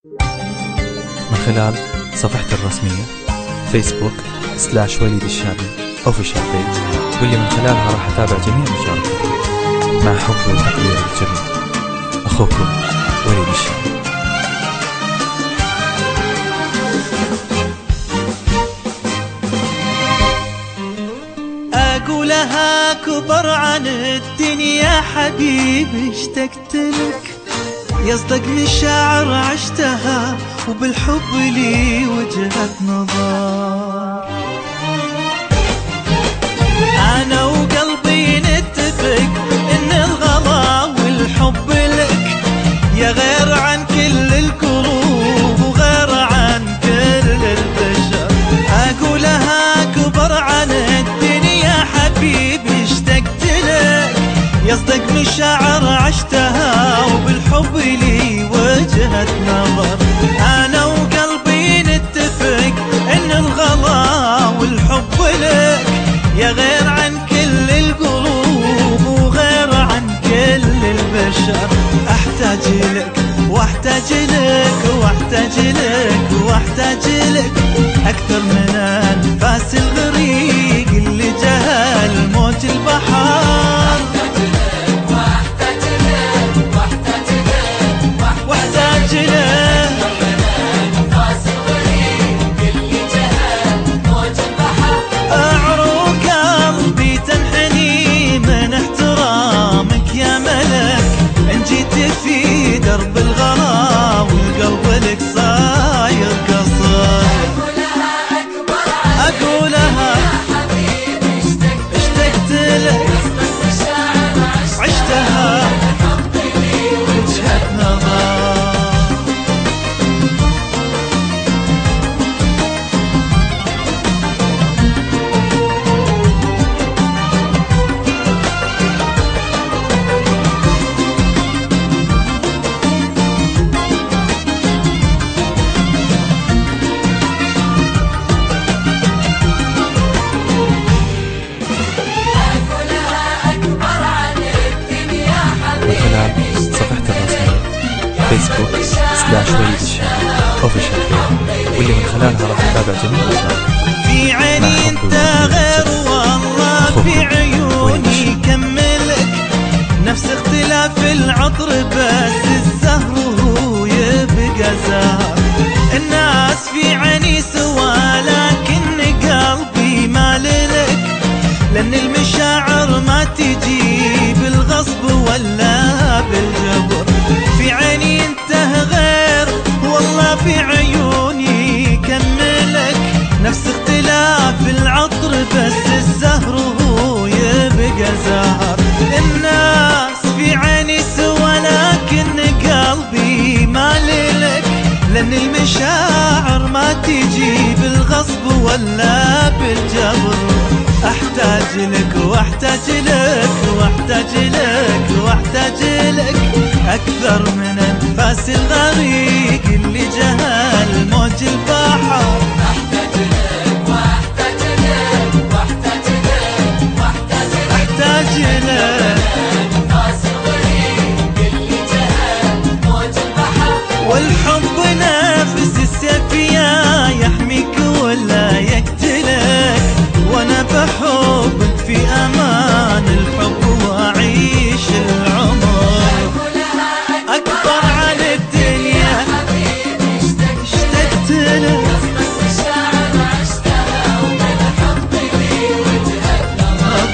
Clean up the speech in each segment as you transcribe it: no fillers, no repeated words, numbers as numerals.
من خلال صفحتي الرسمية فيسبوك /وليد الشامي Official Page، واللي من خلالها راح أتابع جميع مشاركتكم مع حب وتقدير الجميع. أخوكم وليد الشامي. أقولها كبر عن الدنيا حبيبي اشتقت لك، يصدق مشاعر عشتها وبالحب لي وجهة نظر. أنا وقلبي نتفق إن الغلا والحب لك يا غير عن كل القلوب وغير عن كل البشر. أقولها كبر عن الدنيا حبيبي اشتقت لك، يصدق مشاعر عشتها وبالحب لي وجهة نظر. أنا وقلبي نتفق إن الغلا والحب لك يا غير عن كل القلوب وغير عن كل البشر. أحتاج لك واحتاج لك واحتاج لك واحتاج لك أكثر من أنفاس الغريق اللي جهل موج البحر. واحتاج لك واحتاج لك أنفاس الغريق اللي جهل موج البحر. أعروق قلبي تنحني من احترامك يا ملك، إن جيت في درب الغلا والقلب لك صاير قصر. أقولها يا حبيبي اشتقت لك، عشتها وجهة نظر. صفحتي الرسمية فيسبوك /وليد الشامي Official Page، واللي من خلالها راح أتابع جميع مشاركتكم. في عيني انت غير والله في عيوني كملك، نفس اختلاف العطر بس الزهر هو يبقى زهر. الناس في عيني سوا لكن قلبي ما لك، لأن المشاعر ما تجي بالغصب ولا بالجبر. في عيني انت غير والله في عيوني كملك، نفس اختلاف العطر بس الزهر هو يبقى زهر. الناس في عيني سوا لكن قلبي ما لك، لأن المشاعر ما تجي بالغصب ولا بالجبر. أحتاج لك واحتاج لك واحتاج لك واحتاج لك أكثر من أنفاس الغريق اللي جهل موج البحر. أحتاج لك واحتاج لك واحتاج لك واحتاج لك أحتاج لك أنفاس الغريق اللي جهل موج البحر. والحب نفس السيف يا يحميك ولا يقتلك، وانا بحبك في امان الحب واعيش العمر. اكبر عن الدنيا حبيبي اشتقت لك، مشاعر عشتها وبالحب لي وجهة نظر.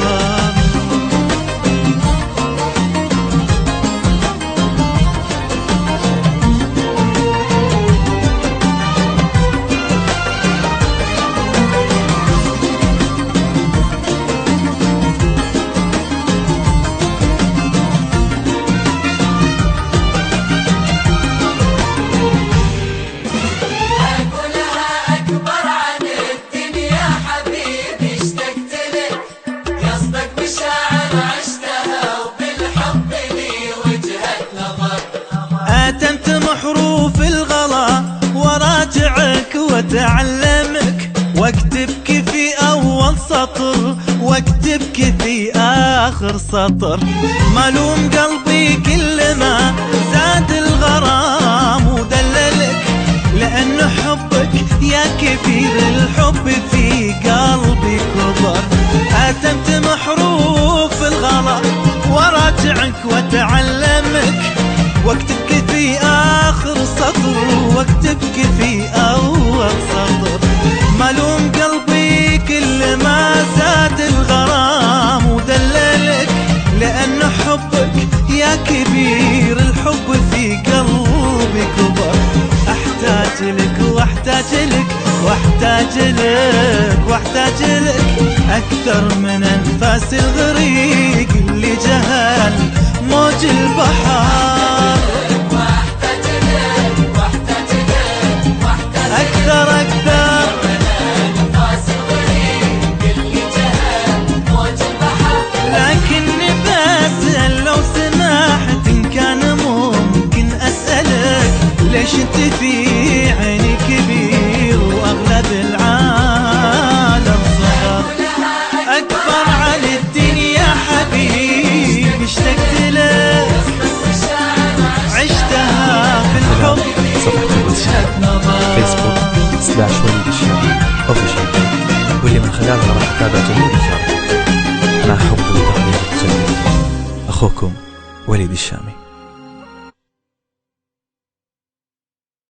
حروف الغلا وراجعك واتعلمك، واكتبك في اول سطر واكتبك في اخر سطر. ملوم قلبي كل ما زاد الغرام ودللك، في آخر سطر واكتبك في أول سطر. ملوم قلبي كل ما زاد الغرام ودللك، لأن حبك يا كبير الحب في قلبي كبر. أحتاج لك واحتاج لك واحتاج لك واحتاج لك أكثر من أنفاس الغريق اللي جهل موج البحر. أكثر أكثر لكني بسأل لو سمحت إن كان ممكن أسألك، ليش انت في عيني كبير وأغلب العالم صغر؟ أكبر عن الدنيا حبيبي اشتقت لك، عشتها في الحب فيسبوك /وليد الشامي official page، واللي من خلالها راح أتابع جميع مشاركاتكم. مع حب وتقدير الجميع، أخوكم وليد الشامي.